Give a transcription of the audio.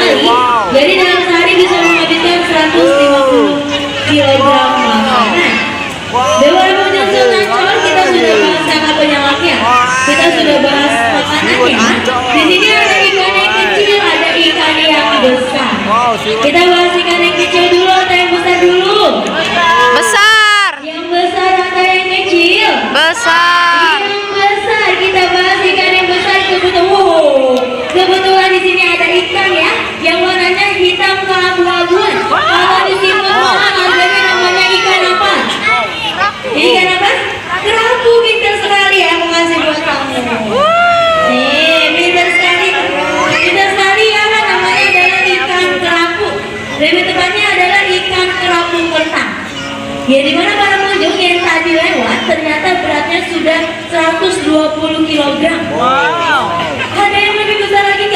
kali. Jadi dalam sehari bisa menghabiskan 150 kilogram makanan. Dewan menyusul Ancol, kita sudah bahas angka penyebabnya. Kita sudah bahas makanannya. Di sini ada ikan yang kecil, ada ikan yang besar. Kita bahas ikan yang kecil dulu atau yang besar dulu? Besar. Yang besar atau yang kecil? Besar. Yang besar. Kita bahas ikan yang besar. Kebetulan di sini ada ikan ya, yang warnanya hitam keabu-abuan. Kalau disimpan mahal, harganya namanya ikan apa? Ikan apa? Kerapu. Pintar sekali ya, aku kasih buat kamu. Nih, pintar sekali. Pintar sekali ya, kan namanya adalah ikan kerapu. Lebih tepatnya adalah ikan kerapu kentang. Ya, dimana para pengunjung yang tadi lewat ternyata beratnya sudah 120 kg.